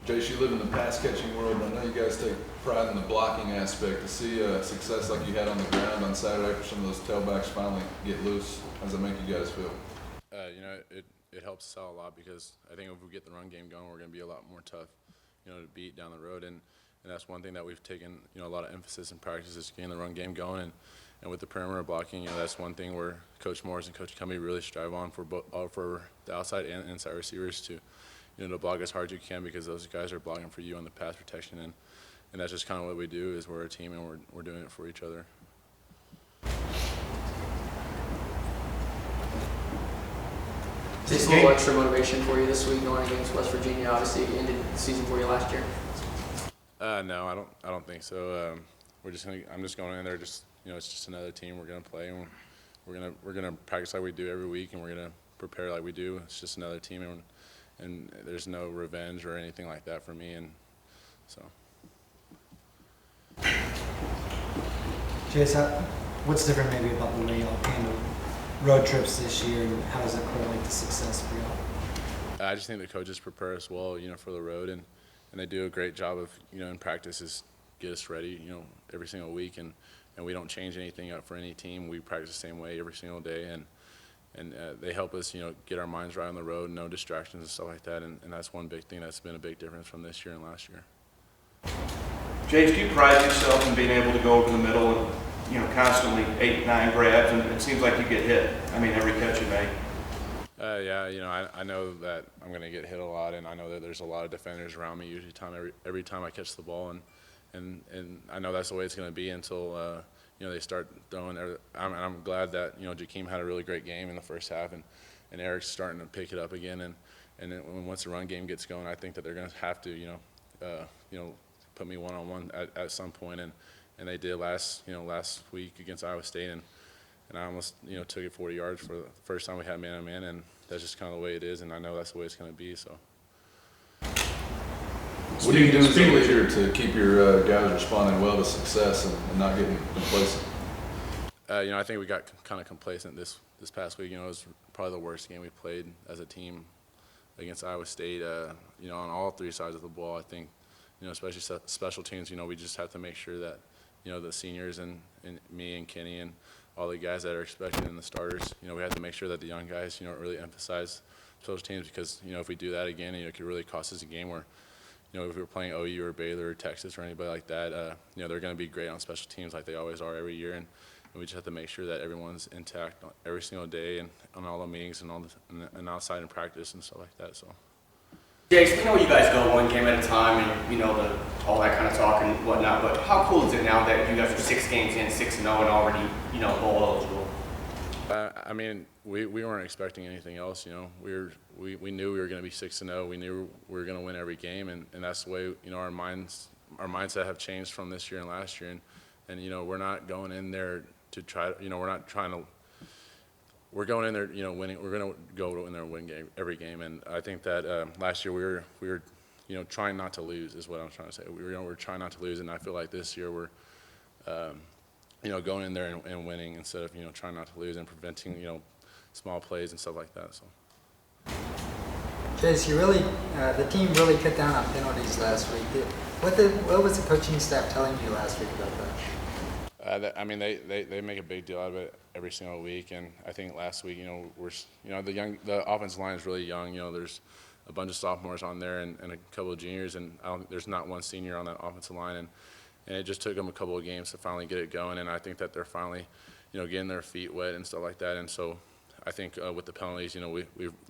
Jace, you live in the pass-catching world, and I know you guys take pride in the blocking aspect. To see success like you had on the ground on Saturday for some of those tailbacks finally get loose, how does that make you guys feel? It helps us out a lot because I think if we get the run game going, we're going to be a lot more tough, to beat down the road. And that's one thing that we've taken, a lot of emphasis in practice is getting the run game going. And with the perimeter blocking, that's one thing where Coach Morris and Coach Cummey really strive on for the outside and inside receivers to block as hard as you can because those guys are blocking for you on the pass protection. And that's just kind of what we do is we're a team and we're doing it for each other. Is this a little extra motivation for you this week going against West Virginia? Obviously, it ended the season for you last year. No, I don't think so. I'm just going in there. It's just another team we're gonna play, and we're gonna practice like we do every week, and we're gonna prepare like we do. It's just another team, and there's no revenge or anything like that for me, and so. Jace, what's different maybe about the way y'all handle road trips this year, and how does that correlate to success for y'all? I just think the coaches prepare us well, for the road, and they do a great job of, in practices, get us ready, every single week, and we don't change anything up for any team. We practice the same way every single day, and they help us, get our minds right on the road, no distractions and stuff like that, and that's one big thing that's been a big difference from this year and last year. Jace, do you pride yourself in being able to go over the middle and, constantly 8, 9 grabs, and it seems like you get hit, every catch you make? Yeah, I know that I'm going to get hit a lot, and I know that there's a lot of defenders around me every time I catch the ball, and I know that's the way it's going to be until they start throwing. I'm glad that Jakeem had a really great game in the first half, and Eric's starting to pick it up again, and then once the run game gets going, I think that they're going to have to put me one-on-one at some point, and they did last week against Iowa State, and I almost took it 40 yards for the first time we had man-on-man, and that's just kind of the way it is, and I know that's the way it's going to be. So. What do you do as a leader to keep your guys responding well to success and not getting complacent? I think we got kind of complacent this past week. It was probably the worst game we played as a team against Iowa State. On all 3 sides of the ball, I think. Especially special teams. We just have to make sure that the seniors and me and Kenny and all the guys that are expected in the starters. We have to make sure that the young guys really emphasize special teams because if we do that again, it could really cost us a game where. If we're playing OU or Baylor or Texas or anybody like that, they're going to be great on special teams like they always are every year, and we just have to make sure that everyone's intact every single day and on all the meetings and outside in practice and stuff like that. So. Jace, we know you guys go one game at a time and all that kind of talk and whatnot, but how cool is it now that you guys are 6 games in, 6-0 and already bowl eligible? We weren't expecting anything else. We knew we were going to be 6-0. We knew we were going to win every game, and that's the way our mindset have changed from this year and last year. And we're not going in there to try. We're not trying to. We're going in there, winning. We're going to go in there and win every game. And I think that last year we were trying not to lose is what I'm trying to say. We're trying not to lose, and I feel like this year we're. Going in there and winning instead of trying not to lose and preventing small plays and stuff like that. So. Jace, the team really cut down on penalties last week. What was the coaching staff telling you last week about that? They make a big deal out of it every single week, and I think last week the offensive line is really young. There's a bunch of sophomores on there and a couple of juniors, and there's not one senior on that offensive line, and it just took them a couple of games to finally get it going, and I think that they're finally, getting their feet wet and stuff like that. And so I think with the penalties,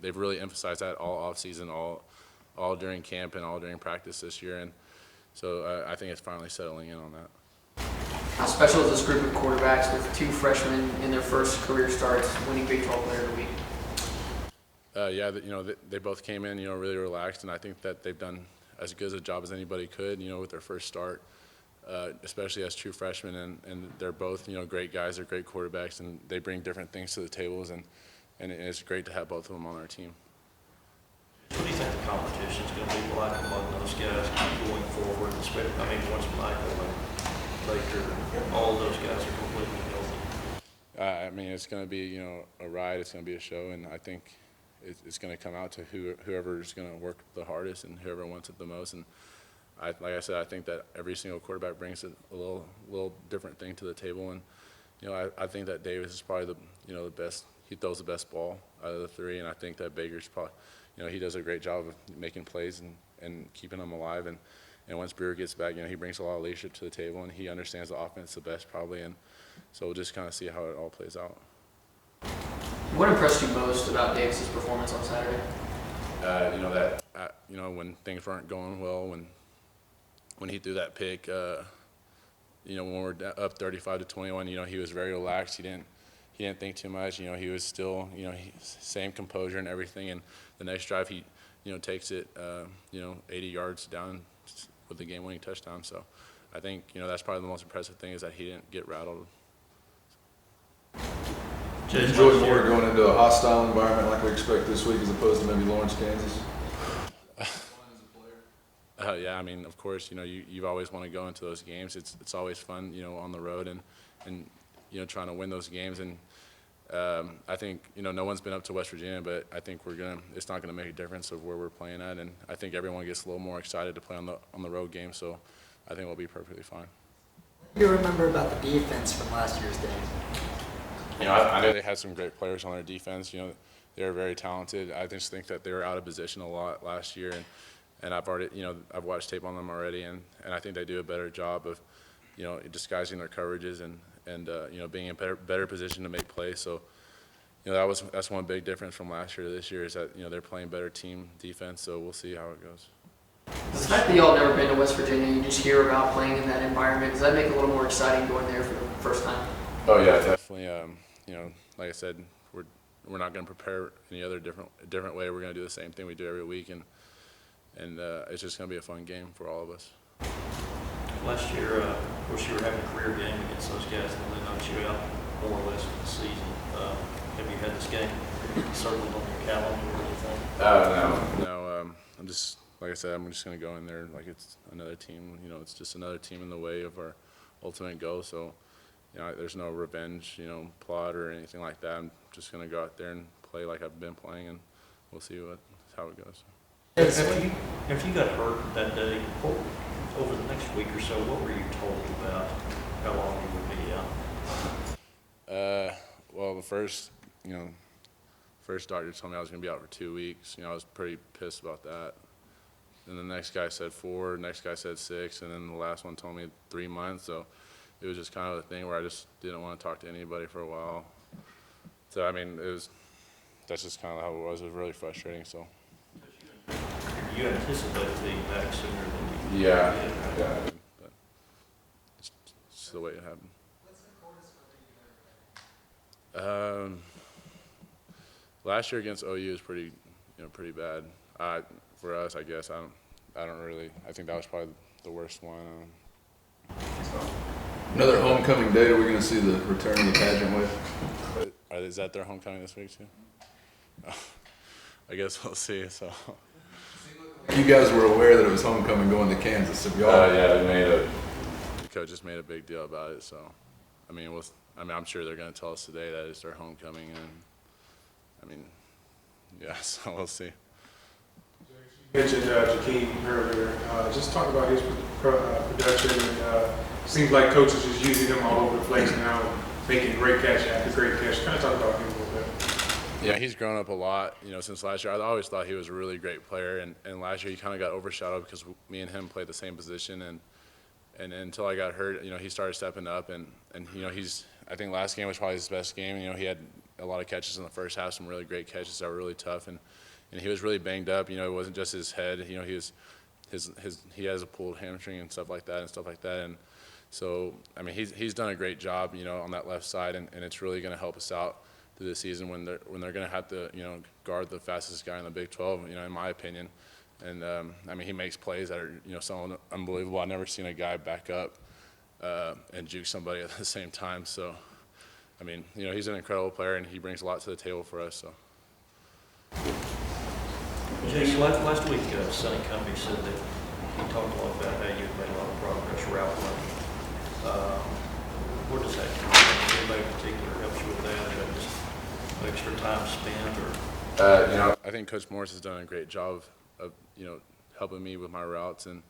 they've really emphasized that all off season, all during camp and all during practice this year, and so I think it's finally settling in on that. How special is this group of quarterbacks with 2 freshmen in their first career starts winning Big 12 Player of the Week? They both came in, really relaxed, and I think that they've done as good a job as anybody could, with their first start. Especially as true freshmen, and they're both great guys. They're great quarterbacks, and they bring different things to the tables, and it's great to have both of them on our team. What do you think the competition is going to be like among those guys going forward? Once Michael and Baker, all of those guys are completely healthy. It's going to be a ride. It's going to be a show, and I think it's going to come out to whoever is going to work the hardest and whoever wants it the most. And like I said, I think that every single quarterback brings a little different thing to the table. And I think that Davis is probably the best. He throws the best ball out of the three, and I think that Baker's probably he does a great job of making plays and keeping them alive. And once Brewer gets back, he brings a lot of leadership to the table, and he understands the offense the best probably. And so we'll just kind of see how it all plays out. What impressed you most about Davis's performance on Saturday? When things weren't going well, when he threw that pick, when we're up 35-21, he was very relaxed. He didn't think too much. He was still, same composure and everything. And the next drive, he, takes it, 80 yards down with the game-winning touchdown. So I think, that's probably the most impressive thing is that he didn't get rattled. Do you enjoy more going into a hostile environment like we expect this week as opposed to maybe Lawrence, Kansas? Yeah, I mean, of course, you've always want to go into those games. It's always fun, on the road and trying to win those games. And I think, no one's been up to West Virginia, but I think it's not gonna make a difference of where we're playing at. And I think everyone gets a little more excited to play on the road game. So I think we'll be perfectly fine. What do you remember about the defense from last year's game? I know they had some great players on their defense. They were very talented. I just think that they were out of position a lot last year. And I've already, I've watched tape on them already, and I think they do a better job of, disguising their coverages and being in better position to make plays. So, that's one big difference from last year to this year is that, they're playing better team defense. So we'll see how it goes. The fact that y'all have never been to West Virginia, you just hear about playing in that environment, does that make it a little more exciting going there for the first time? Oh yeah, definitely. Like I said, we're not going to prepare any other different way. We're going to do the same thing we do every week, and it's just going to be a fun game for all of us. Last year, of course, you were having a career game against those guys, and they knocked you out more or less for the season. Have you had this game circled on your calendar or anything? No. I'm just, like I said, I'm just going to go in there like it's another team. It's just another team in the way of our ultimate goal. So, there's no revenge, plot or anything like that. I'm just going to go out there and play like I've been playing, and we'll see how it goes. If you got hurt that day, over the next week or so, what were you told about how long you would be out? Well, the first doctor told me I was going to be out for 2 weeks. I was pretty pissed about that. And the next guy said 4, next guy said 6, and then the last one told me 3 months. So it was just kind of a thing where I just didn't want to talk to anybody for a while. So, I mean, that's just kind of how it was. It was really frustrating, so. You anticipated being back sooner than you Yeah, did, right? yeah, I did, but it's just the way it happened. What's the coldest weather you've ever played? Last year against OU was pretty bad. For us, I guess. I don't really. I think that was probably the worst one. Another homecoming date. Are we going to see the return of the pageant wave? Is that their homecoming this week too? I guess we'll see. So. You guys were aware that it was homecoming going to Kansas. So y'all. Yeah, the coach just made a big deal about it. So, I'm sure they're going to tell us today that it's their homecoming, and yeah. So we'll see. You mentioned Jakeem earlier. Just talk about his production. And seems like coaches is using him all over the place now, making great catch after great catch. Kind of talk about him a little bit. Yeah, he's grown up a lot, since last year. I always thought he was a really great player, and last year he kind of got overshadowed because me and him played the same position, and until I got hurt, he started stepping up, and I think last game was probably his best game. He had a lot of catches in the first half, some really great catches that were really tough, and he was really banged up. It wasn't just his head. He has a pulled hamstring and stuff like that, and so he's done a great job, on that left side, and it's really going to help us out through the season when they're going to have to guard the fastest guy in the Big 12, in my opinion. And he makes plays that are so unbelievable. I've never seen a guy back up and juke somebody at the same time. So he's an incredible player, and he brings a lot to the table for us. So. Jace, last week, Sonny Cumbie said that he talked a lot about how you've made a lot of progress route running. Where does that come from? Anybody in particular helps you with that? Is that just extra time spent, or? I think Coach Morris has done a great job of helping me with my routes, and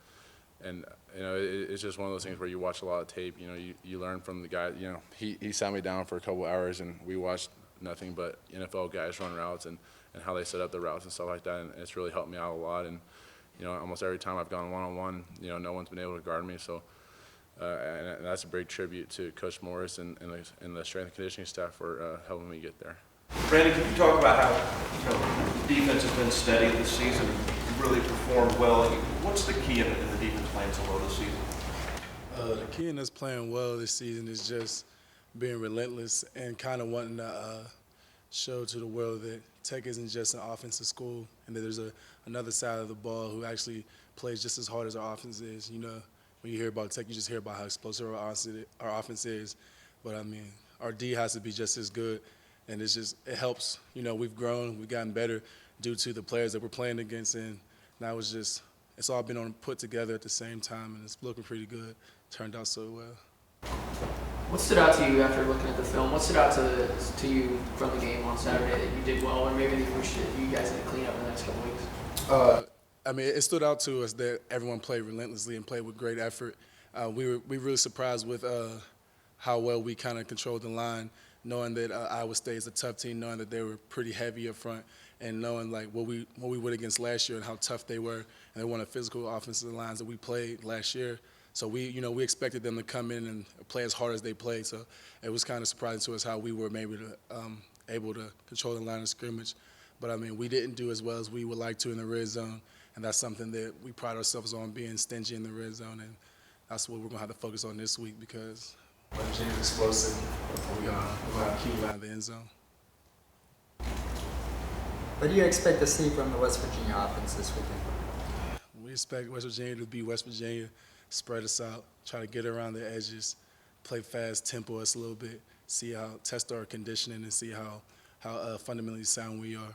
it's just one of those things where you watch a lot of tape. You learn from the guy. He sat me down for a couple hours, and we watched nothing but NFL guys run routes and how they set up the routes and stuff like that, and it's really helped me out a lot. And almost every time I've gone one-on-one, no one's been able to guard me. So, and that's a big tribute to Coach Morris and the strength and conditioning staff for helping me get there. Branden, can you talk about how the defense has been steady this season, really performed well? What's the key in the defense playing so well this season? The key in us playing well this season is just being relentless and kind of wanting to show to the world that Tech isn't just an offensive school and that there's another side of the ball who actually plays just as hard as our offense is. When you hear about Tech, you just hear about how explosive our offense is. But, our D has to be just as good. And it helps. We've grown, we've gotten better due to the players that we're playing against. And now it's all been put together at the same time, and it's looking pretty good. Turned out so well. What stood out to you after looking at the film? What stood out to you from the game on Saturday that you did well, or maybe that you guys need to clean up in the next couple weeks? It stood out to us that everyone played relentlessly and played with great effort. We were really surprised with how well we kind of controlled the line, knowing that Iowa State is a tough team, knowing that they were pretty heavy up front, and knowing what we went against last year and how tough they were, and they were one of the physical offensive lines that we played last year. So we expected them to come in and play as hard as they played. So it was kind of surprising to us how we were maybe able to control the line of scrimmage. But we didn't do as well as we would like to in the red zone, and that's something that we pride ourselves on, being stingy in the red zone, and that's what we're gonna have to focus on this week because Virginia's explosive. We're gonna have to keep line of the end zone. What do you expect to see from the West Virginia offense this weekend? We expect West Virginia to be West Virginia, spread us out, try to get around the edges, play fast, tempo us a little bit, test our conditioning and see how fundamentally sound we are.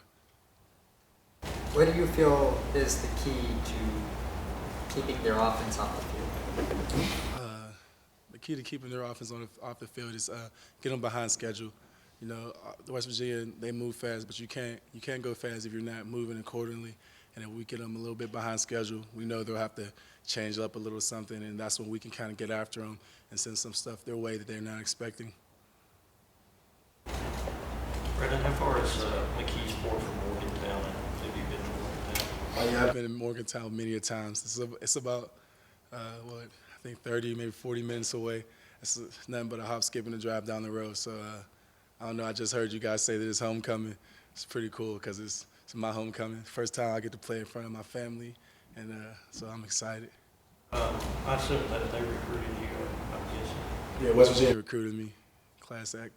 What do you feel is the key to keeping their offense off the field? The key to keeping their offense off the field is get them behind schedule. The West Virginia, they move fast, but you can't go fast if you're not moving accordingly. And if we get them a little bit behind schedule, we know they'll have to change up a little something, and that's when we can kind of get after them and send some stuff their way that they're not expecting. Branden, how far is McKeesport from Morgantown? Have you been to Morgantown? Oh, yeah, I've been in Morgantown many a times. It's about, I think 30, maybe 40 minutes away. It's nothing but a hop, skip, and a drive down the road. So, I don't know, I just heard you guys say that it's homecoming. It's pretty cool because it's my homecoming. First time I get to play in front of my family, and so I'm excited. I assume that they recruited you, I'm guessing. Yeah, West Virginia recruited me. Class act.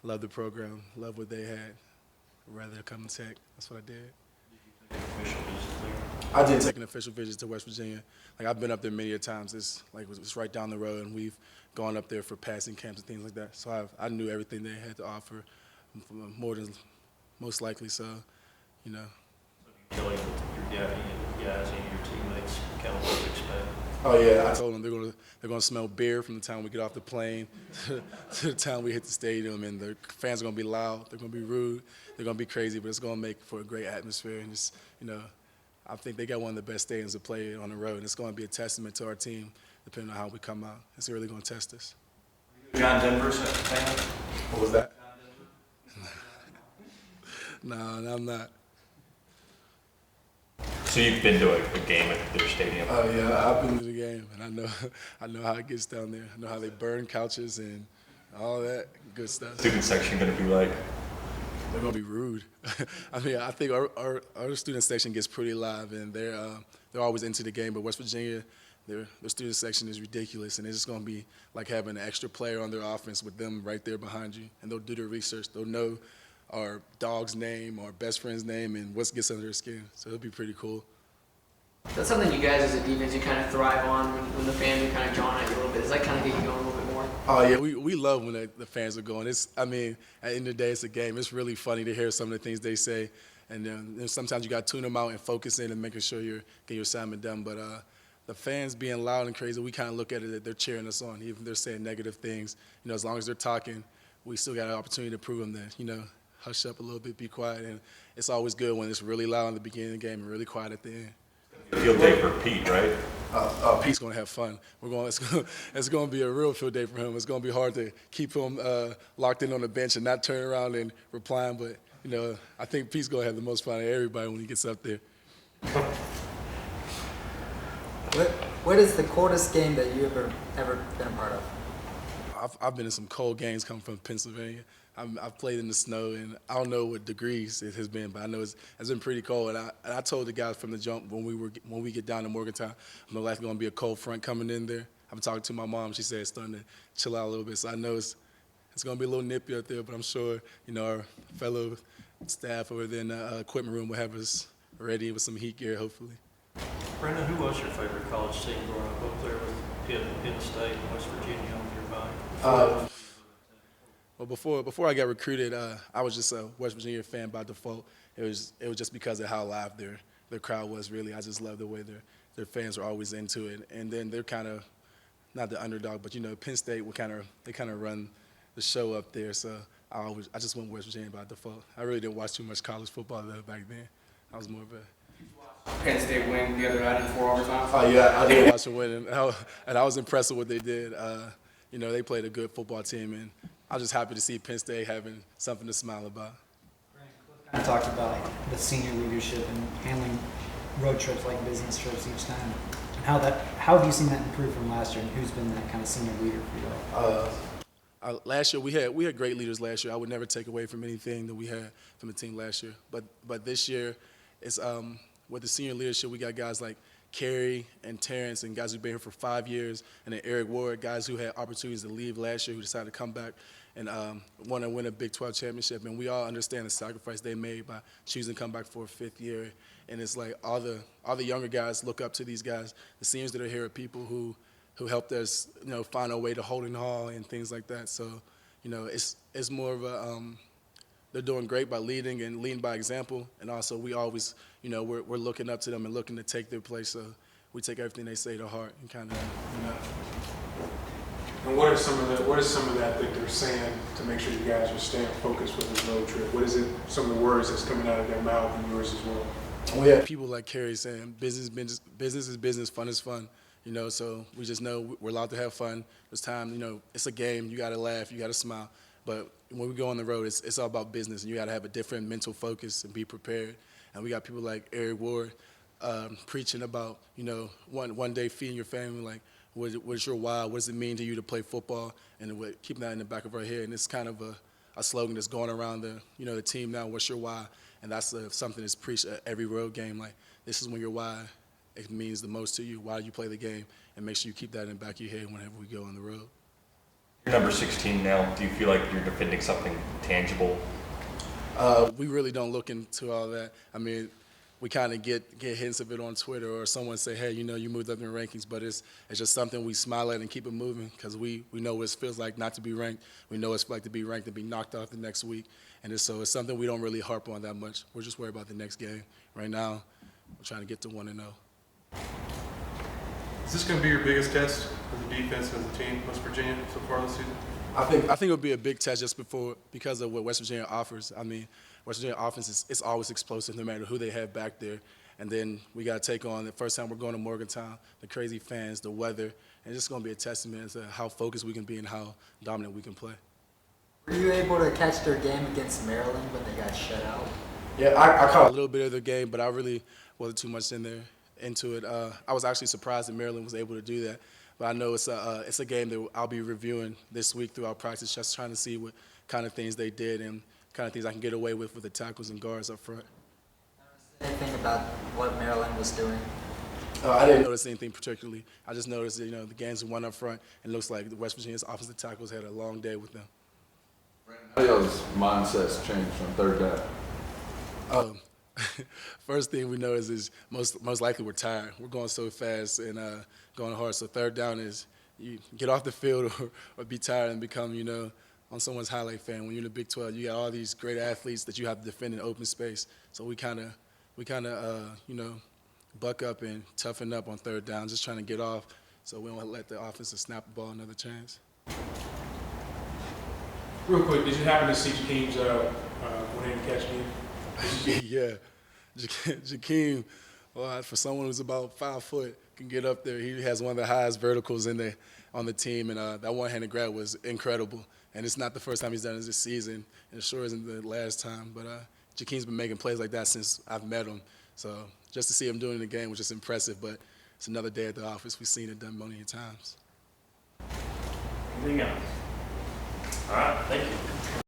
Love the program. Love what they had. I'd rather come to Tech. That's what I did. Official visit there? I did take an official visit to West Virginia. I've been up there many a times. It's right down the road, and we've gone up there for passing camps and things like that. So I knew everything they had to offer, more than most likely. So, So you tell your guys and your teammates kind of what to expect? Oh yeah, I told them they're gonna smell beer from the time we get off the plane to the time we hit the stadium, and the fans are gonna be loud. They're gonna be rude. They're gonna be crazy, but it's gonna make for a great atmosphere. And just I think they got one of the best stadiums to play on the road, and it's gonna be a testament to our team, depending on how we come out. It's really gonna test us. John Denver's fan? What was that? No, I'm not. So you've been to a game at their stadium? Oh yeah, I've been to the game, and I know how it gets down there. I know how they burn couches and all that good stuff. Student section going to be like? They're gonna be rude. I think our student section gets pretty live, and they're always into the game. But West Virginia, their student section is ridiculous, and it's just gonna be like having an extra player on their offense with them right there behind you, and they'll do their research. They'll know our dog's name, our best friend's name, and what gets under their skin. So it'll be pretty cool. That's something you guys as a defense, you kind of thrive on when the fans are kind of jawing at you a little bit. Does that kind of get you going a little bit more? Oh yeah, we love when the fans are going. At the end of the day, it's a game. It's really funny to hear some of the things they say, and then sometimes you got to tune them out and focus in and making sure you're getting your assignment done. But the fans being loud and crazy, we kind of look at it that they're cheering us on, even if they're saying negative things. As long as they're talking, we still got an opportunity to prove them that hush up a little bit, be quiet. And it's always good when it's really loud in the beginning of the game and really quiet at the end. Field day for Pete, right? Pete's going to have fun. It's going to be a real field day for him. It's going to be hard to keep him locked in on the bench and not turn around and replying. But, you know, I think Pete's going to have the most fun of everybody when he gets up there. What is the coldest game that you ever been a part of? I've been in some cold games coming from Pennsylvania. I've played in the snow, and I don't know what degrees it has been, but I know it's been pretty cold. And I told the guys from the jump when we get down to Morgantown, I know it's going to be a cold front coming in there. I'm talking to my mom. She said it's starting to chill out a little bit, so I know it's going to be a little nippy up there, but I'm sure, you know, our fellow staff over there in the equipment room will have us ready with some heat gear, hopefully. Branden, who was your favorite college team growing up there with Penn State and West Virginia on your mind? Well, before I got recruited, I was just a West Virginia fan by default. It was just because of how live their crowd was. Really, I just loved the way their fans were always into it. And then they're kind of not the underdog, but you know, Penn State they kind of run the show up there. So I just went West Virginia by default. I really didn't watch too much college football though back then. I was more of a Penn State win the other night in 4 overtime. Oh yeah, I did watch them win, and I was impressed with what they did. You know, they played a good football team, and I was just happy to see Penn State having something to smile about. I talked about the senior leadership and handling road trips like business trips each time. And how have you seen that improve from last year, and who's been that kind of senior leader for you? Last year we had great leaders last year. I would never take away from anything that we had from the team last year. But this year, it's with the senior leadership, we got guys like Kerry and Terrence and guys who've been here for 5 years, and then Eric Ward, guys who had opportunities to leave last year who decided to come back and want to win a Big 12 championship. And we all understand the sacrifice they made by choosing to come back for a 5th year. And it's like all the younger guys look up to these guys. The seniors that are here are people who helped us, you know, find our way to Holden Hall and things like that. So, you know, it's more of a they're doing great by leading by example. And also we always, you know, we're looking up to them and looking to take their place. So we take everything they say to heart and kind of, you know. And what are some of that they're saying to make sure you guys are staying focused with this road trip? What is it? Some of the words that's coming out of their mouth and yours as well. We have people like Kerry saying, business is business, fun is fun. You know, so we just know we're allowed to have fun. There's time, you know, it's a game. You got to laugh, you got to smile. But when we go on the road, it's all about business, and you got to have a different mental focus and be prepared. And we got people like Eric Ward preaching about, you know, one day feeding your family, like, what's your why? What does it mean to you to play football? And we're keeping that in the back of our head. And it's kind of a slogan that's going around the team now. What's your why? And that's something that's preached at every road game. Like, this is when your why it means the most to you. Why do you play the game? And make sure you keep that in the back of your head whenever we go on the road. You're number 16 now. Do you feel like you're defending something tangible? We really don't look into all that. I mean, we kind of get hints of it on Twitter, or someone say, hey, you know, you moved up in the rankings, but it's just something we smile at and keep it moving, because we know what it feels like not to be ranked. We know what it's like to be ranked and be knocked off the next week. And it's something we don't really harp on that much. We're just worried about the next game. Right now, we're trying to get to 1-0. Is this going to be your biggest test as a defense, as a team, West Virginia, so far this season? I think it'll be a big test just because of what West Virginia offers. I mean, West Virginia offense is always explosive no matter who they have back there. And then we got to take on, the first time we're going to Morgantown, the crazy fans, the weather. And it's just going to be a testament to how focused we can be and how dominant we can play. Were you able to catch their game against Maryland when they got shut out? Yeah, I caught a little bit of the game, but I really wasn't too much into it. I was actually surprised that Maryland was able to do that. But I know it's a game that I'll be reviewing this week throughout practice, just trying to see what kind of things they did and kind of things I can get away with the tackles and guards up front. Anything about what Maryland was doing? I didn't notice anything particularly. I just noticed that, you know, the games went up front, and it looks like the West Virginia's offensive tackles had a long day with them. How y'all's mindsets changed on third down? First thing we notice is most likely we're tired. We're going so fast and going hard. So third down is you get off the field or be tired and become, you know, on someone's highlight fan. When you're in the Big 12, you got all these great athletes that you have to defend in open space. So we kind of you know, buck up and toughen up on third down, just trying to get off so we don't let the offensive snap the ball another chance. Real quick, did you happen to see Jakeem's went in and catch me. Yeah, Jakeem, well, for someone who's about 5 foot, can get up there. He has one of the highest verticals on the team, and that one-handed grab was incredible. And it's not the first time he's done it this season, and it sure isn't the last time. But Jakeem's been making plays like that since I've met him. So just to see him doing it in the game was just impressive. But it's another day at the office. We've seen it done many times. Anything else? All right, thank you.